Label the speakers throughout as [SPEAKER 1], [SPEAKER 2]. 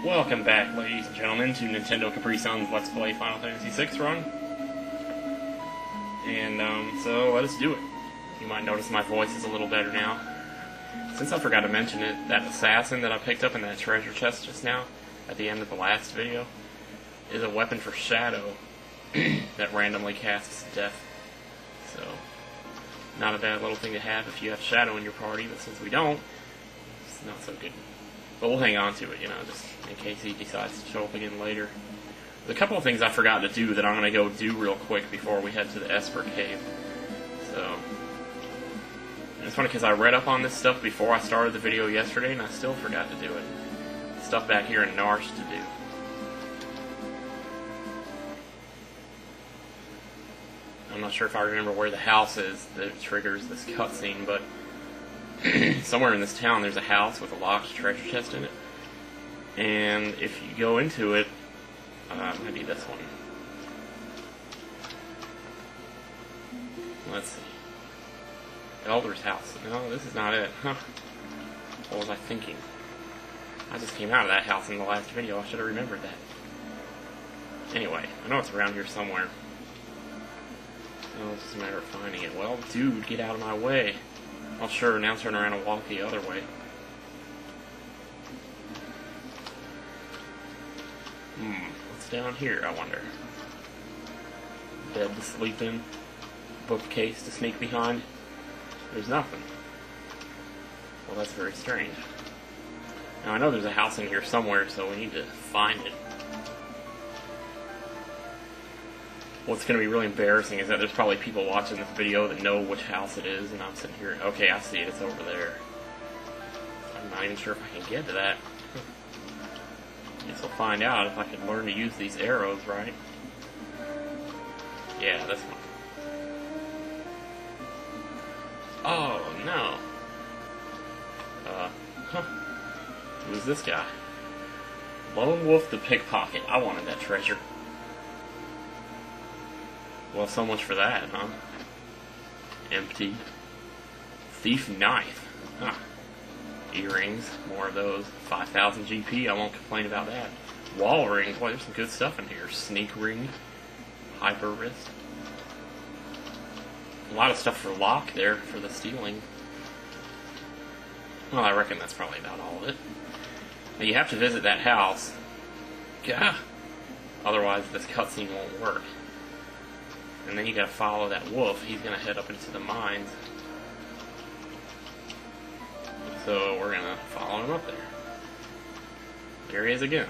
[SPEAKER 1] Welcome back, ladies and gentlemen, to Nintendo Capri Sun's Let's Play Final Fantasy VI run. And, so, let's do it. You might notice my voice is a little better now. Since I forgot to mention it, that assassin that I picked up in that treasure chest just now, at the end of the last video, is a weapon for Shadow that randomly casts death. So, not a bad little thing to have if you have Shadow in your party, but since we don't, it's not so good. But we'll hang on to it, you know, just in case he decides to show up again later. There's a couple of things I forgot to do that I'm going to go do real quick before we head to the Esper Cave. So, and it's funny because I read up on this stuff before I started the video yesterday, and I still forgot to do it. Stuff back here in Narshe to do. I'm not sure if I remember where the house is that triggers this cutscene, but somewhere in this town there's a house with a locked treasure chest in it. And if you go into it, maybe this one. Let's see. Elder's house. No, this is not it. Huh. What was I thinking? I just came out of that house in the last video. I should have remembered that. Anyway, I know it's around here somewhere. Oh, it's just a matter of finding it. Well, dude, get out of my way. Oh, sure, now turn around and walk the other way. What's down here, I wonder? Bed to sleep in? Bookcase to sneak behind? There's nothing. Well, that's very strange. Now, I know there's a house in here somewhere, so we need to find it. What's going to be really embarrassing is that there's probably people watching this video that know which house it is, and I'm sitting here, okay, I see it, it's over there. I'm not even sure if I can get to that. Guess we'll find out if I can learn to use these arrows, right? Yeah, this one. Oh, no. Who's this guy? Lone Wolf the Pickpocket. I wanted that treasure. Well, so much for that, huh? Empty. Thief knife. Huh. Earrings. More of those. 5,000 GP. I won't complain about that. Wall rings. Boy, there's some good stuff in here. Sneak ring. Hyper wrist. A lot of stuff for lock there for the stealing. Well, I reckon that's probably about all of it. But you have to visit that house. Gah. Otherwise, this cutscene won't work. And then you gotta follow that wolf. He's gonna head up into the mines. So we're gonna follow him up there. There he is again.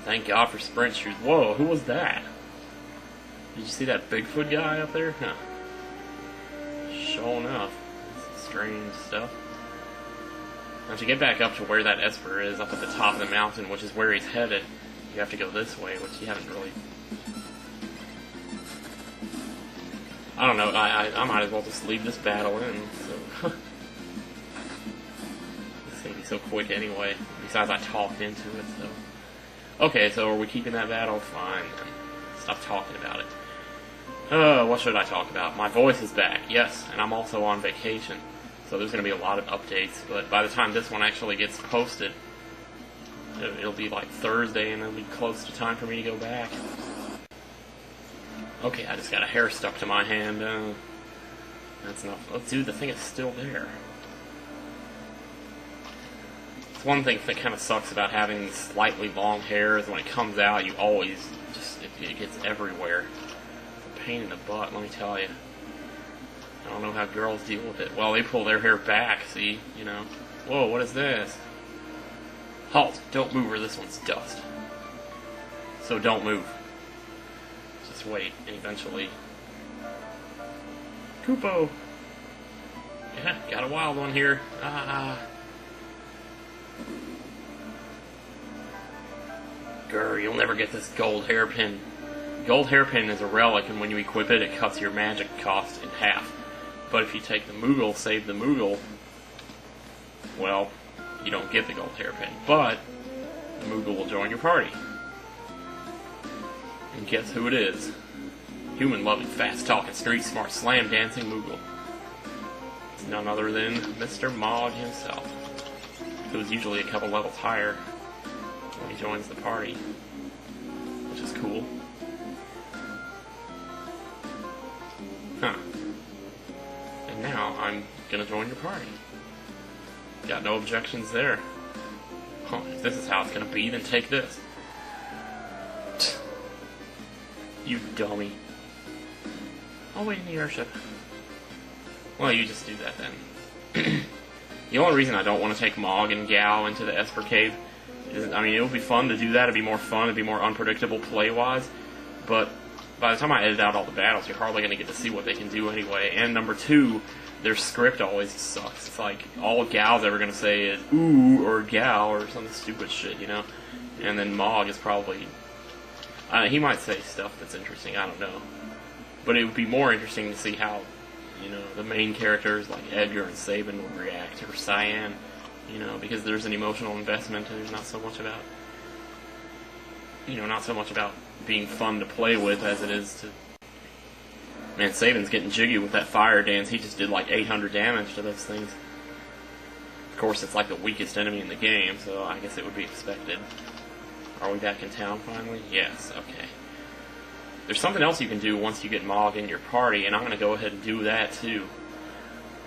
[SPEAKER 1] Thank God for sprint shoes. Whoa, who was that? Did you see that Bigfoot guy up there? Huh. Sure enough. Some strange stuff. Now to get back up to where that Esper is, up at the top of the mountain, which is where he's headed, you have to go this way, which you haven't really... I don't know, I might as well just leave this battle in, so... It's gonna be so quick anyway. Besides, I talked into it, so... Okay, so are we keeping that battle? Fine, then. Stop talking about it. What should I talk about? My voice is back, yes, and I'm also on vacation. So there's going to be a lot of updates, but by the time this one actually gets posted, it'll be like Thursday, and it'll be close to time for me to go back. Okay, I just got a hair stuck to my hand. That's enough. Oh, dude, the thing is still there. It's one thing that kind of sucks about having slightly long hair is when it comes out, you always just, it gets everywhere. It's a pain in the butt, let me tell you. I don't know how girls deal with it. Well, they pull their hair back, see? You know. Whoa, what is this? Halt! Don't move or this one's dust. So don't move. Just wait, and eventually... Koopo! Yeah, got a wild one here. Grr, you'll never get this gold hairpin. Gold hairpin is a relic, and when you equip it, it cuts your magic cost in half. But if you take the Moogle, save the Moogle, well, you don't get the gold hairpin. But the Moogle will join your party. And guess who it is? human-loving, fast-talking, street-smart, slam-dancing Moogle. It's none other than Mr. Mog himself, who's usually a couple levels higher when he joins the party, which is cool. Huh. And now I'm gonna join your party. Got no objections there. Huh, if this is how it's gonna be, then take this. You dummy. I'll wait in the airship. Well, you just do that then. The only reason I don't want to take Mog and Gao into the Esper Cave is, I mean, it would be fun to do that, it'd be more fun, it'd be more unpredictable play-wise, but by the time I edit out all the battles, you're hardly going to get to see what they can do anyway. And number two, their script always sucks. It's like, all Gao's ever going to say is, ooh, or Gao, or some stupid shit, you know? And then Mog is probably... he might say stuff that's interesting, I don't know. But it would be more interesting to see how, you know, the main characters like Edgar and Sabin would react, or Cyan, you know, because there's an emotional investment, and there's not so much about, you know, not so much about being fun to play with as it is to... Man, Sabin's getting jiggy with that fire dance. He just did like 800 damage to those things. Of course, it's like the weakest enemy in the game, so I guess it would be expected. Are we back in town finally? Yes, okay. There's something else you can do once you get Mog in your party, and I'm going to go ahead and do that too.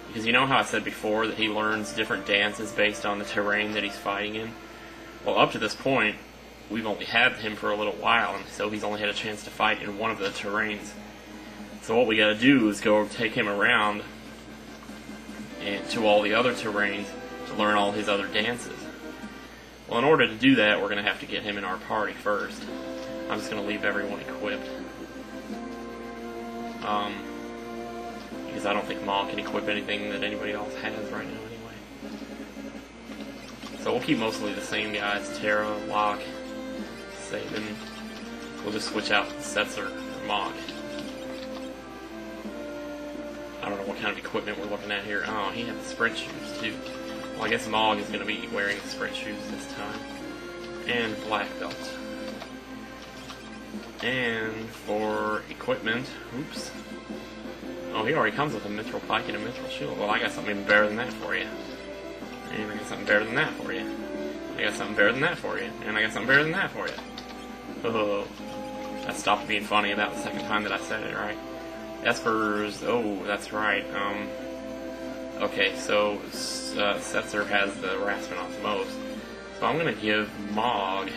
[SPEAKER 1] Because you know how I said before that he learns different dances based on the terrain that he's fighting in? Well, up to this point, we've only had him for a little while, and so he's only had a chance to fight in one of the terrains. So what we gotta do is go take him around and to all the other terrains to learn all his other dances. Well, in order to do that, we're gonna have to get him in our party first. I'm just gonna leave everyone equipped. Because I don't think Maul can equip anything that anybody else has right now anyway. So we'll keep mostly the same guys, Terra, Locke, Sabin. We'll just switch out Setzer or Mog. I don't know what kind of equipment we're looking at here. Oh, he had the sprint shoes too. Well, I guess Mog is going to be wearing the sprint shoes this time. And black belt. And for equipment, oops. Oh, he already comes with a mithril pike and a mithril shield. Well, I got something even better than that for you. And I got something better than that for you. I got something better than that for you. And I got something better than that for you. Oh, that stopped being funny about the second time that I said it, right? Esper's, oh, that's right. Okay, so Setzer has the Raspin most. So I'm going to give Mog...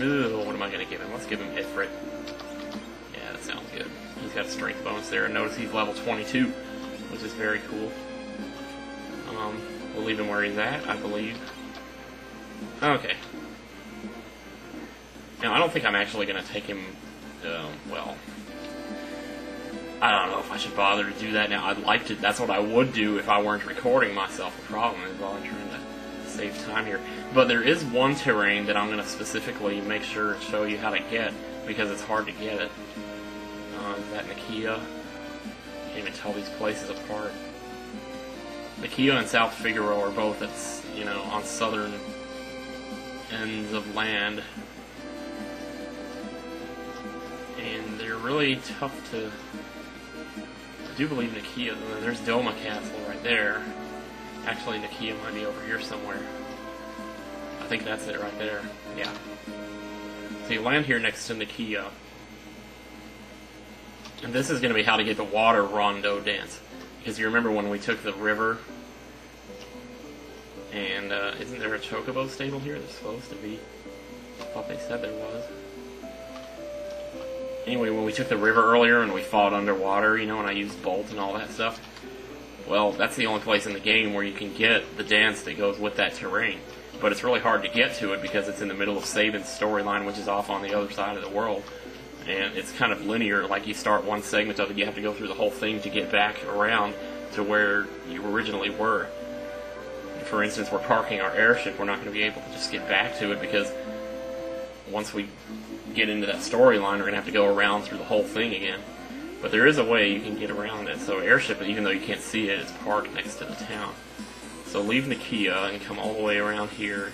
[SPEAKER 1] Ooh, what am I going to give him? Let's give him Ifrit. Yeah, that sounds good. He's got a strength bonus there, and notice he's level 22, which is very cool. We'll leave him where he's at, I believe. Okay. Now, I don't think I'm actually going to take him, well... I don't know if I should bother to do that now. I'd like to, that's what I would do if I weren't recording myself. The problem is while I'm trying to save time here. But there is one terrain that I'm going to specifically make sure and show you how to get, because it's hard to get it. Is that Nakia? Can't even tell these places apart. Nakia and South Figaro are both at, you know, on southern ends of land. And they're really tough to... I do believe Nakia, there's Doma Castle right there. Actually, Nakia might be over here somewhere. I think that's it right there. Yeah. So you land here next to Nakia. And this is going to be how to get the water rondo dance. Because you remember when we took the river, and isn't there a chocobo stable here? There's supposed to be. I thought they said there was. Anyway, when we took the river earlier and we fought underwater, you know, and I used Bolt and all that stuff, well, that's the only place in the game where you can get the dance that goes with that terrain. But it's really hard to get to it because it's in the middle of Sabin's storyline, which is off on the other side of the world. And it's kind of linear, like you start one segment of it, you have to go through the whole thing to get back around to where you originally were. For instance, we're parking our airship, we're not going to be able to just get back to it because once we get into that storyline, we're going to have to go around through the whole thing again. But there is a way you can get around it. So airship, even though you can't see it, is parked next to the town. So leave Nakia and come all the way around here.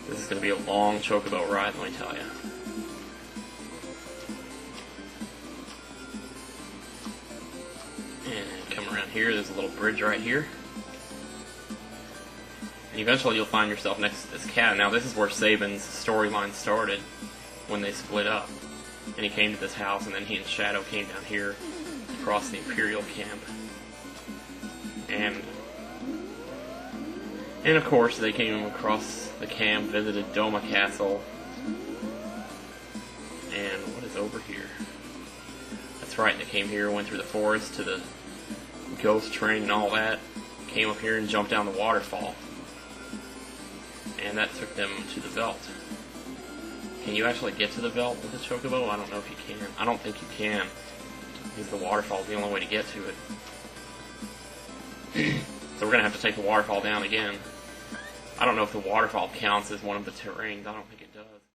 [SPEAKER 1] This is going to be a long chocobo ride, let me tell you. here. There's a little bridge right here. And eventually you'll find yourself next to this cat. Now this is where Saban's storyline started, when they split up. And he came to this house, and then he and Shadow came down here across the Imperial camp. And of course they came across the camp, visited Doma Castle. And what is over here? That's right, they came here, went through the forest to the ghost train and all that. Came up here and jumped down the waterfall. And that took them to the Veld. Can you actually get to the Veld with a chocobo? I don't know if you can. I don't think you can, because the waterfall is the only way to get to it. So we're going to have to take the waterfall down again. I don't know if the waterfall counts as one of the terrains. I don't think it